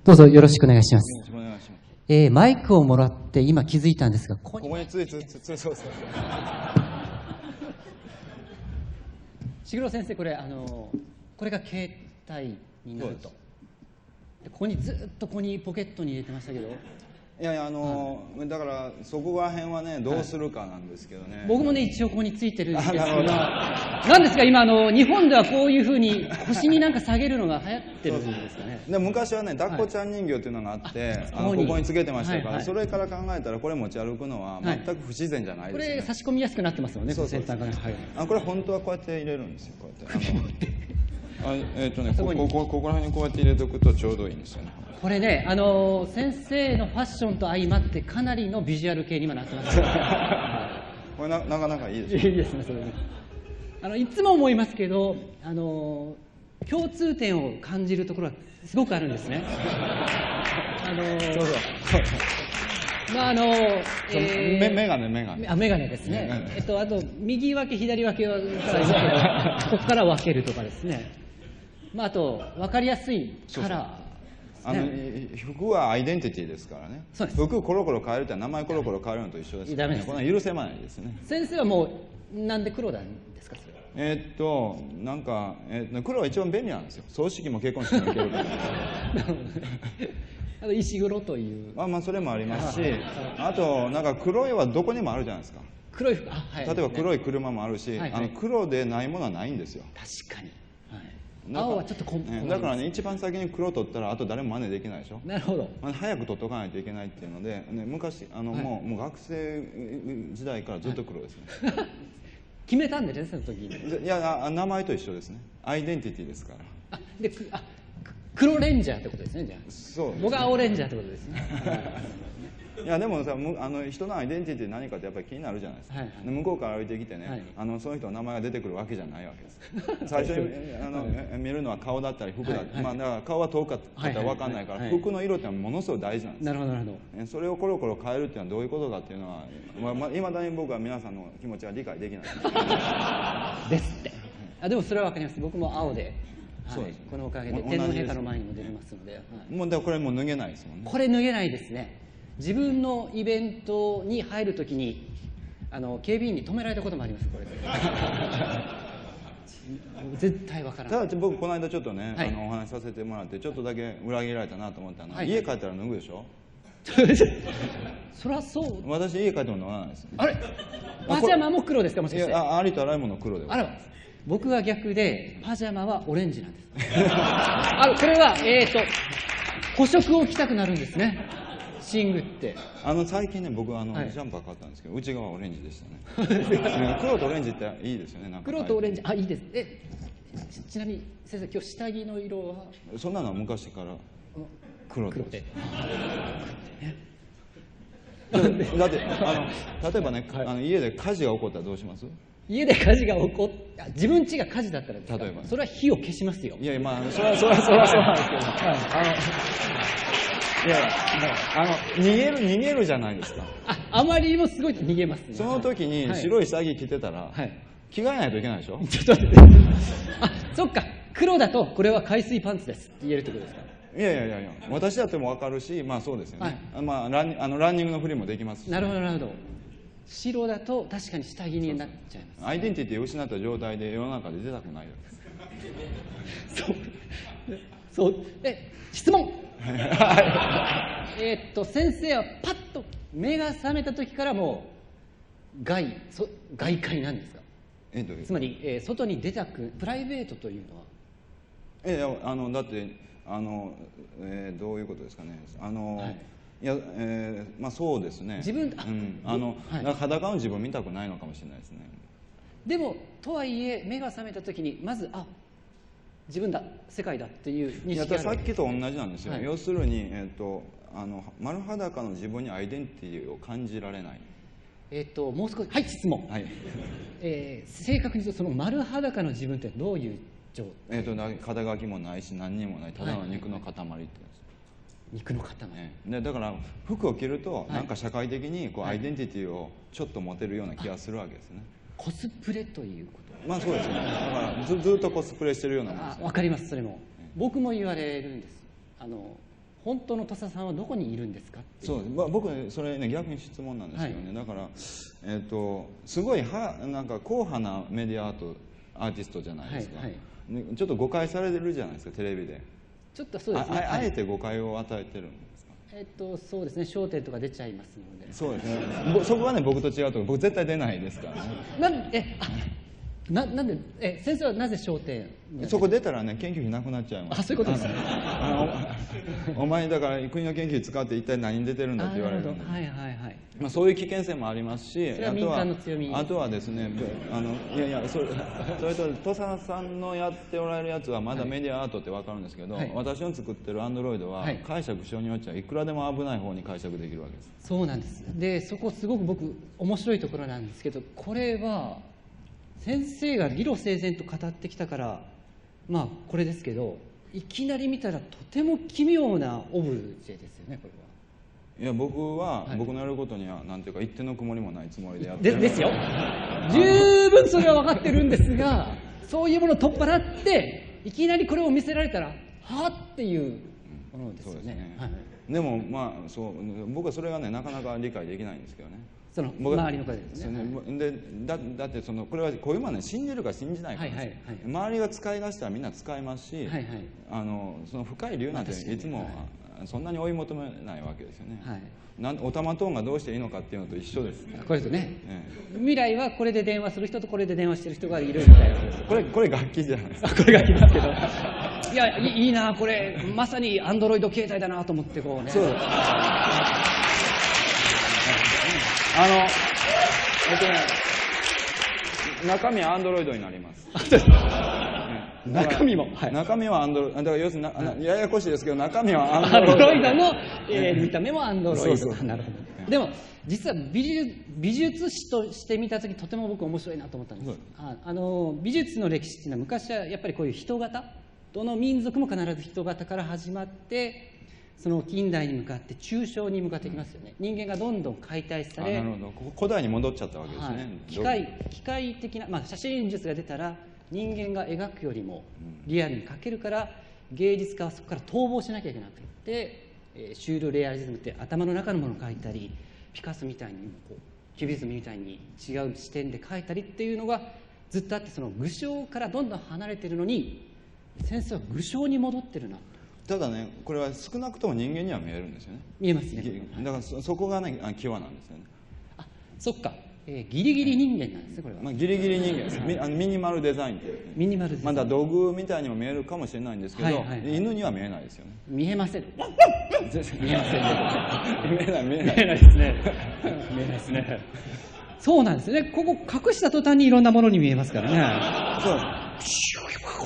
どうぞよろしくお願いします。お願いします。マイクをもらって今気づいたんですが、ここについて、そう。茂郎先生、これが携帯になると。ここにずっとここにポケットに入れてましたけど。いやいやだからそこら辺はねどうするかなんですけどね。僕もね一応ここについてるんですが、なんですか今日本ではこういうふうに腰になんか下げるのが流行ってるんですかね。で昔はね抱っこちゃん人形っていうのがあって、ここにつけてましたから、それから考えたらこれ持ち歩くのは全く不自然じゃないですよね。これ差し込みやすくなってますよね。先端が。これ本当はこうやって入れるんですよ。こうやってここら辺にこうやって入れておくとちょうどいいんですよね。これね、先生のファッションと相まってかなりのビジュアル系に今なってます。これなかなかいいですね。いいですね、それね。いつも思いますけど、共通点を感じるところはすごくあるんですね。メガネ。メガネですね。あと右分け左分けはここから分けるとかですね。あと分かりやすいカラー。服はアイデンティティですからね。服コロコロ変えるって名前コロコロ変えるのと一緒ですからね。これは許せないですね。先生はもうなんで黒なんですかそれ。なんか黒は一番便利なんですよ。葬式も結婚式もいけるから。石黒という。それもありますし、あとなんか黒いはどこにもあるじゃないですか。黒い服。例えば黒い車もあるし、黒でないものはないんですよ。確かに。青はちょっとだからね一番先に黒取ったらあと誰も真似できないでしょ。なるほど。早く取っとかないといけないっていうので、昔もう学生時代からずっと黒ですね。決めたんですねその時に。いや名前と一緒ですね。アイデンティティですから。黒レンジャーってことですねじゃあ。そう。僕は青レンジャーってことですね。いやでもさ人のアイデンティティ何かってやっぱり気になるじゃないですか。向こうから歩いてきてね、その人の名前が出てくるわけじゃないわけです。最初に見るのは顔だったり服だったり、だから顔は遠かったら分かんないから、服の色ってのはものすごい大事なんです。なるほどなるほど。それをコロコロ変えるっていうのはどういうことかっていうのはいまだに僕は皆さんの気持ちは理解できないですって。でもそれは分かります。僕も青で。このおかげで天皇陛下の前にも出れますので。もうこれもう脱げないですもんね。これ脱げないですね。自分のイベントに入るときに警備員に止められたこともあります。これ絶対わからない。ただ僕この間ちょっとね、お話しさせてもらってちょっとだけ裏切られたなと思ったのは、家帰ったら脱ぐでしょ。そりゃそう。私家帰っても脱がないです。あれパジャマも黒ですかもしかして。ありとあらゆるもの黒で。あら僕は逆でパジャマはオレンジなんです。これは補色を着たくなるんですね。寝具って最近ね僕ジャンパー買ったんですけど内側オレンジでしたね。黒とオレンジっていいですよね。なんか黒とオレンジいいです。ちなみに先生今日下着の色はそんなのは昔から黒で。だって例えばね家で火事が起こったらどうします？家で火事が起こった自分家が火事だったらですか？例えばそれは火を消しますよ。いやそれはそうなんですけど。いや逃げるじゃないですか。あまりにもすごいと逃げますね。その時に白い下着着てたら着替えないといけないでしょ。ちょっと待って。そっか黒だとこれは海水パンツですって言えるってことですか？いや私だっても分かるしそうですよね。ランニングの振りもできますし。なるほどなるほど。白だと確かに下着になっちゃいます。アイデンティティを失った状態で世の中で出たくないわけです。そう質問。先生はパッと目が覚めた時からもう外界なんですか？つまり、外に出たくプライベートというのはだってどういうことですかね。そうですね。自分裸の自分見たくないのかもしれないですね。でもとはいえ目が覚めた時にまず自分だ世界だっていう認識がある。さっきと同じなんですよ。要するに丸裸の自分にアイデンティティを感じられない。もう少し質問。正確に言うとその丸裸の自分ってどういう状態？肩書きもないし何にもないただの肉の塊ってやつ。肉の塊。だから服を着るとなんか社会的にアイデンティティをちょっと持てるような気がするわけですね。コスプレということ。そうですね。だからずっとコスプレしてるようなもんです。わかります。それも僕も言われるんです。本当の土佐さんはどこにいるんですかって。そう、僕それね逆に質問なんですよね、だからすごいなんか硬派なメディアアーティストじゃないですか、ちょっと誤解されてるじゃないですか、テレビで。ちょっとそうですね、あえて誤解を与えてるんですか。そうですね、笑点とか出ちゃいますので。そうですね、そこはね僕と違うと、僕絶対出ないですからね。なんで先生はなぜ笑点？そこ出たらね研究費なくなっちゃいます。そういうことですね。お前だから国の研究費使って一体何に出てるんだって言われるので、そういう危険性もありますし、あとはですね、いやそれと土佐さんのやっておられるやつはまだメディアアートって分かるんですけど、私の作ってるアンドロイドは解釈書によっちゃいくらでも危ない方に解釈できるわけです。そうなんです。でそこすごく僕面白いところなんですけど、これは先生が理路整然と語ってきたからこれですけど、いきなり見たらとても奇妙なオブジェですよね、これは。いや僕のやることにはなんていうか一点の曇りもないつもりでやってるですよ。十分それは分かってるんですが、そういうものを取っ払っていきなりこれを見せられたらはあっていうものですよね。でも僕はそれがねなかなか理解できないんですけどね。その周りの方ですね。だってこれはこういうものね信じるか信じないかですよ。周りが使い出したらみんな使いますし、その深い理由なんていつもそんなに追い求めないわけですよね。オタマトーンがどうしていいのかっていうのと一緒です。これとね、未来はこれで電話する人とこれで電話してる人がいるみたいな。これ楽器じゃないですか。これ楽器ですけど、いやいいな、これまさにアンドロイド携帯だなと思ってこうね。そう中身はアンドロイドになります。中身も、中身はアンドロイド、だから要するにややこしいですけど、中身はアンドロイドの見た目もアンドロイド。なるほど。でも実は美術史として見たとき、とても僕面白いなと思ったんです。美術の歴史っていうのは昔はやっぱりこういう人型、どの民族も必ず人型から始まって、その近代に向かって抽象に向かっていきますよね。人間がどんどん解体され、なるほど、古代に戻っちゃったわけですね。機械的な、写真術が出たら人間が描くよりもリアルに描けるから、芸術家はそこから逃亡しなきゃいけなくて、シュールレアリズムって頭の中のものを描いたり、ピカソみたいにキュビズムみたいに違う視点で描いたりっていうのがずっとあって、その具象からどんどん離れてるのに先生は具象に戻ってるな。ただね、これは少なくとも人間には見えるんですよね。見えますね。だからそこがね際なんですよね。そっか、ギリギリ人間なんですね、これは。ギリギリ人間です。ミニマルデザインっていう、ミニマルデザイン、まだ道具みたいにも見えるかもしれないんですけど、犬には見えないですよね。見えません。見えませんね。見えないですね。見えないですね。そうなんですね。ここ隠した途端にいろんなものに見えますからね。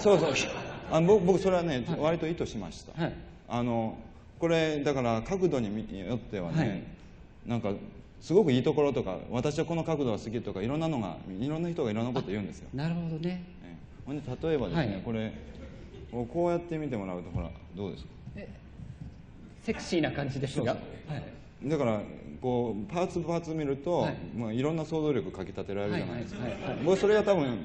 そう。僕それはね、割と意図しました。これだから角度によってはね、なんかすごくいいところとか、私はこの角度が好きとか、いろんな人がいろんなこと言うんですよ。なるほどね。ほんで例えばですね、これこうやって見てもらうと、ほらどうですか。セクシーな感じですが。だからこうパーツ見ると、いろんな想像力かきたてられるじゃないですか。僕それは多分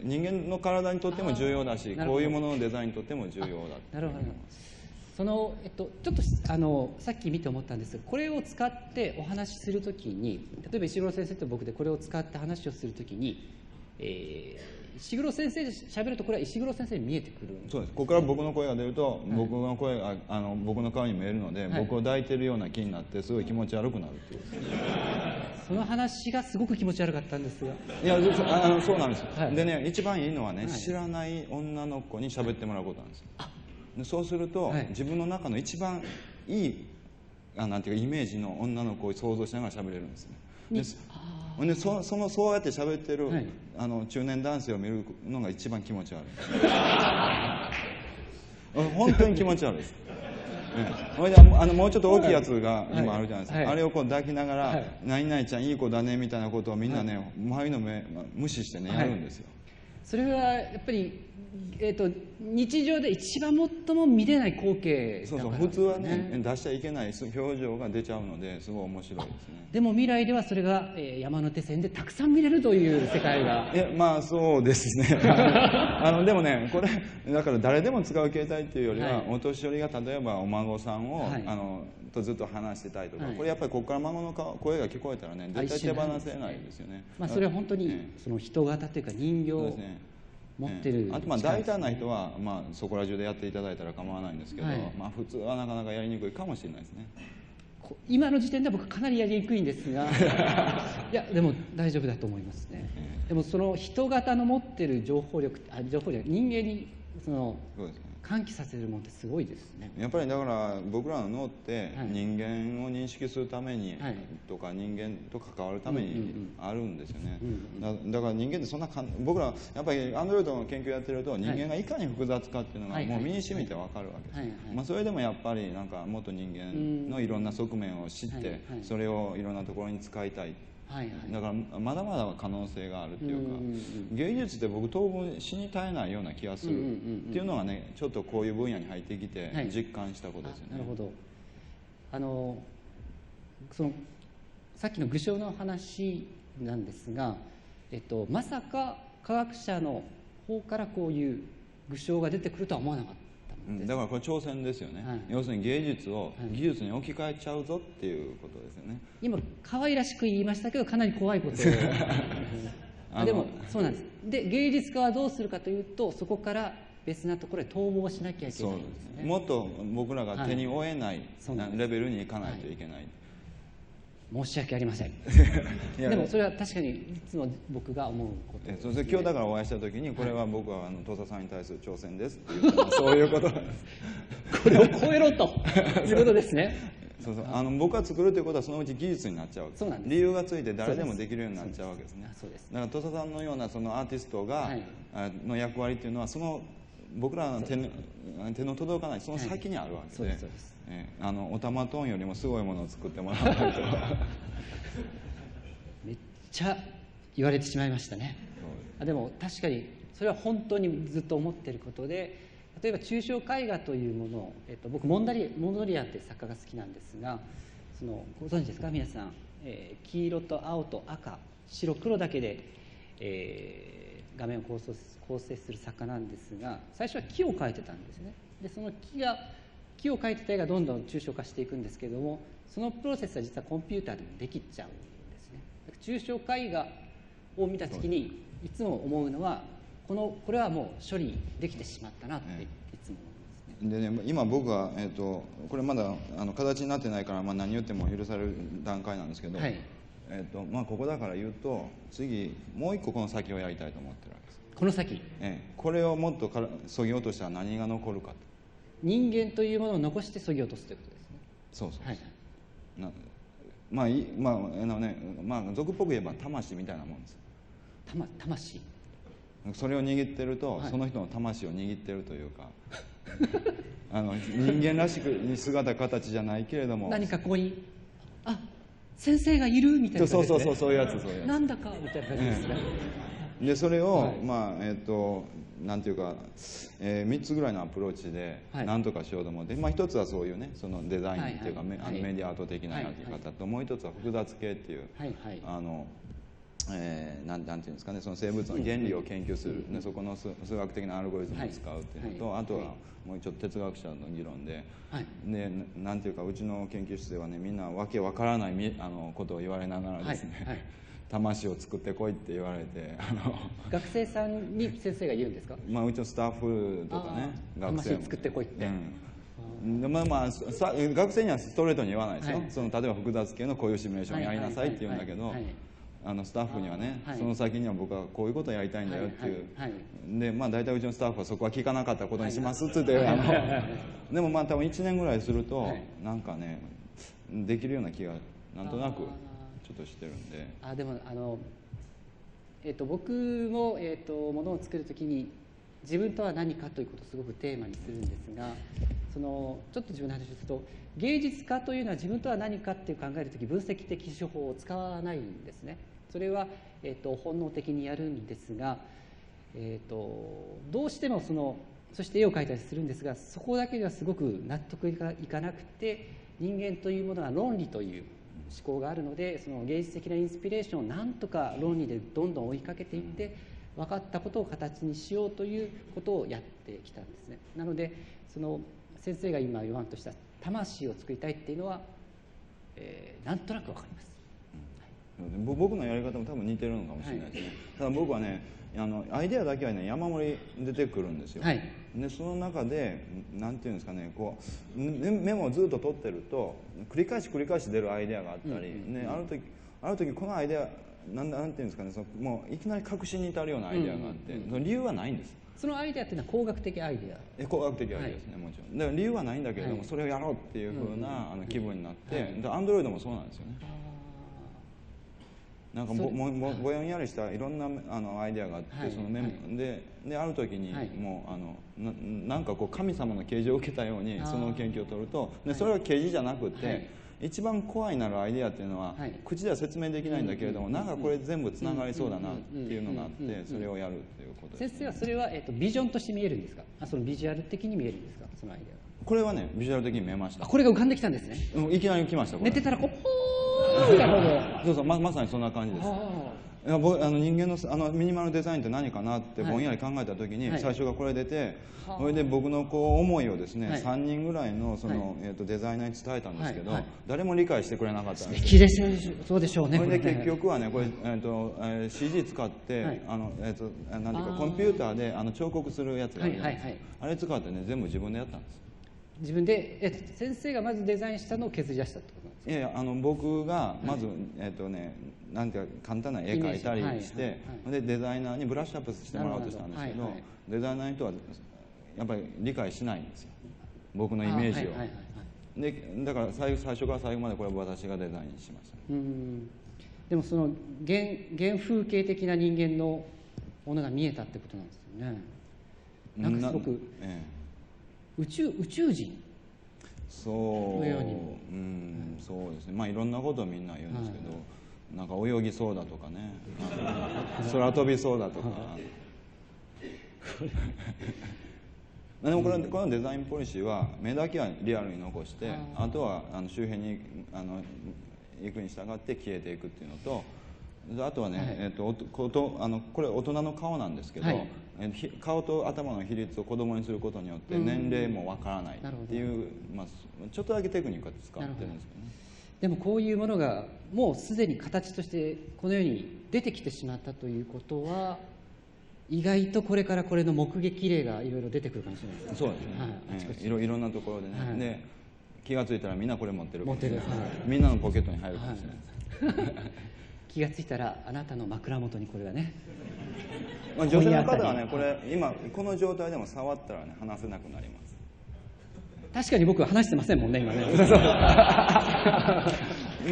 人間の体にとっても重要だし、こういうもののデザインにとっても重要だ。なるほど。そのちょっとさっき見て思ったんですが、これを使ってお話しするときに、例えば石黒先生と僕でこれを使って話をするときに、石黒先生で喋るとこれは石黒先生に見えてくる。そうです。ここから僕の声が出ると、僕の声が僕の顔に見えるので、僕を抱いてるような気になってすごい気持ち悪くなるっていう。その話がすごく気持ち悪かったんですが。いやそうなんですよ。でね、一番いいのはね、知らない女の子に喋ってもらうことなんですよ。そうすると、自分の中の一番いいなんていうかイメージの女の子を想像しながら喋れるんですね。でそうやって喋ってる、中年男性を見るのが一番気持ち悪い。本当に気持ち悪いです。もうちょっと大きいやつが今あるじゃないですか。あれをこう抱きながら「何々ちゃんいい子だね」みたいなことをみんなね、周りの目無視してねやるんですよ。それはやっぱり日常で一番最も見れない光景だから、そうそう、普通はね出しちゃいけない表情が出ちゃうのですごい面白いですね。でも未来ではそれが、山手線でたくさん見れるという世界が。まあそうですね。でもね、これだから誰でも使う携帯っていうよりは、お年寄りが例えばお孫さんを、とずっと話してたいとか、これやっぱりここから孫の声が聞こえたらね、絶対手放せないですよね。まあそれは本当にその人型というか人形を持ってる。あと大胆な人はそこら中でやっていただいたら構わないんですけど、普通はなかなかやりにくいかもしれないですね。今の時点では僕かなりやりにくいんですがいやでも大丈夫だと思いますね。でもその人型の持ってる情報力人間にその喚起させるものってすごいですね。やっぱりだから僕らの脳って人間を認識するためにとか人間と関わるためにあるんですよね。だから人間ってそんな僕らやっぱりアンドロイドの研究やってると人間がいかに複雑かっていうのがもう身に染みて分かるわけです。それでもやっぱりなんかもっと人間のいろんな側面を知ってそれをいろんなところに使いたい。だからまだまだ可能性があるっていうか、芸術って僕当分死に絶えないような気がするっていうのがね、ちょっとこういう分野に入ってきて実感したことですよね。なるほど。そのさっきの具象の話なんですが、まさか科学者の方からこういう具象が出てくるとは思わなかった。だからこれ挑戦ですよね。要するに芸術を技術に置き換えちゃうぞっていうことですよね。今可愛らしく言いましたけどかなり怖いことをでもそうなんです。で芸術家はどうするかというとそこから別なところへ逃亡しなきゃいけないんですね。もっと僕らが手に負えないレベルにいかないといけない。申し訳ありませんでもそれは確かにいつも僕が思うことです、ね、今日だからお会いした時にこれは僕は土佐さんに対する挑戦ですって言ったそういうことなんですこれを超えろということですね。そう僕が作るということはそのうち技術になっちゃうわけです。理由がついて誰でもできるようになっちゃうわけですね。だから土佐さんのようなそのアーティストが、の役割っていうのはその僕らの手の届かないその先にあるわけで、オタマトーンよりもすごいものを作ってもらわないとめっちゃ言われてしまいましたね。でも確かにそれは本当にずっと思っていることで、例えば抽象絵画というものを、僕モンドリアンという作家が好きなんですが、ご存知ですか皆さん、黄色と青と赤白黒だけで、画面を構成する作家なんですが、最初は木を描いてたんですね。でその木を描いてた絵がどんどん抽象化していくんですけれども、そのプロセスは実はコンピューターでもできちゃうんですね。抽象絵画を見た時にいつも思うのはこれはもう処理できてしまったなっていつも思いますね。でね、今僕は、これまだ形になってないから、何言っても許される段階なんですけど、ここだから言うと次もう一個この先をやりたいと思ってるわけです。この先、これをもっとそぎ落としたら何が残るかと。人間というものを残してそぎ落とすということですね。そうそうそう。俗っぽく言えば魂みたいなもんです。魂。それを握ってると、その人の魂を握ってるというか人間らしく姿形じゃないけれども何かここに先生がいるみたいな、そういうやつなんだかみたいな感じですね。でそれを、なんていうか、3つぐらいのアプローチで何とかしようと思って、一つはそういうねそのデザインっていうか、メディアアート的なやり方と、もう一つは複雑系っていう、なんていうんですかね、その生物の原理を研究する、そこの数学的なアルゴリズムを使うっていうのと、あとはもうちょっと哲学者の議論で、なんていうかうちの研究室ではね、みんなわけわからないことを言われながらですね、魂を作ってこいって言われて、学生さんに先生が言うんですか？うちのスタッフとかね、学生作ってこいって。学生にはストレートに言わないですよ。例えば複雑系のこういうシミュレーションをやりなさいって言うんだけど、スタッフにはね、その先には僕はこういうことをやりたいんだよっていう、で大体うちのスタッフはそこは聞かなかったことにしますっつって、でも多分1年ぐらいするとなんかねできるような気がなんとなくちょっとしてるんで。でも僕もものを作るときに自分とは何かということをすごくテーマにするんですが、ちょっと自分の話をすると、芸術家というのは自分とは何かっていう考えるとき分析的手法を使わないんですね。それは、本能的にやるんですが、どうしてもそして絵を描いたりするんですが、そこだけではすごく納得いかなくて、人間というものは論理という思考があるので、その芸術的なインスピレーションをなんとか論理でどんどん追いかけていって、分かったことを形にしようということをやってきたんですね。なので先生が今言わんとした魂を作りたいっていうのは、なんとなく分かります。僕のやり方も多分似てるのかもしれないですね。ただ僕はね、アイデアだけはね山盛り出てくるんですよ。でその中でなんていうんですかね、メモをずっと取ってると繰り返し出るアイデアがあったり、ある時このアイデアなんていうんですかね、もういきなり確信に至るようなアイデアがあって、理由はないんです。そのアイデアっていうのは工学的アイデア？工学的アイデアですね、もちろん。だから理由はないんだけれども、それをやろうっていうふうな気分になって、アンドロイドもそうなんですよね。なんかぼやんやりしたいろんなアイデアがあって、そのメモである時にもうなんか神様の啓示を受けたようにその研究を取ると、それは啓示じゃなくて、一番怖いなるアイデアっていうのは口では説明できないんだけれども、なんかこれ全部つながりそうだなっていうのがあって、それをやるっていうことです。先生はそれはビジョンとして見えるんですか？そのビジュアル的に見えるんですか？そのアイデアは。これはね、ビジュアル的に見えました。これが浮かんできたんですね。いきなり来ました。寝てたらそうそう、まさにそんな感じです。僕人間のミニマルデザインって何かなってぼんやり考えた時に、最初がこれ出て、それで僕の思いをですね、3人ぐらいのデザイナーに伝えたんですけど、誰も理解してくれなかったんです。素敵です。そうでしょうね。それで結局はね、これCG 使ってなんていうかコンピューターで彫刻するやつがあるじゃないですか。あれ使ってね、全部自分でやったんです。自分で先生がまずデザインしたのを削り出したってことなんですか？いやいや、僕がまずなんていうか簡単な絵描いたりして、でデザイナーにブラッシュアップしてもらおうとしたんですけど、デザイナーの人はやっぱり理解しないんですよ、僕のイメージを。でだから最初から最後までこれは私がデザインしました。でもその原風景的な人間のものが見えたってことなんですよね。なんかすごく宇宙人のようにも。そうですね。まあいろんなことをみんな言うんですけど、なんか泳ぎそうだとかね、空飛びそうだとか。でもこのデザインポリシーは目だけはリアルに残して、あとは周辺に行くに従って消えていくっていうのと、あとはね、これ大人の顔なんですけど、顔と頭の比率を子供にすることによって年齢もわからないっていう、ちょっとだけテクニックを使ってるんですよね。でもこういうものがもうすでに形としてこのように出てきてしまったということは、意外とこれからこれの目撃例がいろいろ出てくるかもしれないですね。そうですね。いろんなところでね。で気がついたらみんなこれ持ってる。みんなのポケットに入るかもしれないです。気がついたらあなたの枕元にこれがね。女性の方はね、これ今この状態でも触ったらね離せなくなります。確かに僕は話してませんもんね今ね。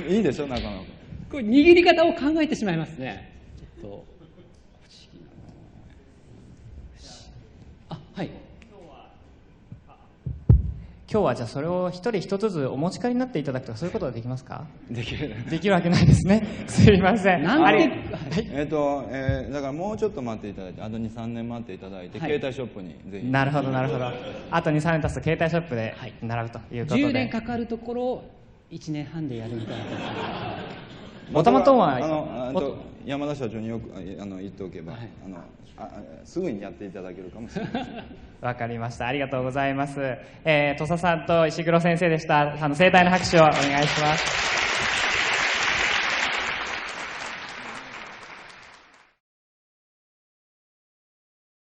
いいでしょ、なかなか。これ握り方を考えてしまいますね。ちょっと不思議な。はい。今日はじゃあそれを一人一つずつお持ち帰りになっていただくとか、そういうことはできますか？できるわけないですね。すいません。なんでだからもうちょっと待っていただいて、あと 2,3 年待っていただいて、携帯ショップにぜひ。なるほどなるほど。あと 2,3 年経つと携帯ショップで並ぶということで。10年かかるところを1年半でやるみたいな。もともとは山田社長によく言っておけば、すぐにやっていただけるかもしれません。わかりました。ありがとうございます。土佐さんと石黒先生でした。盛大な拍手をお願いします。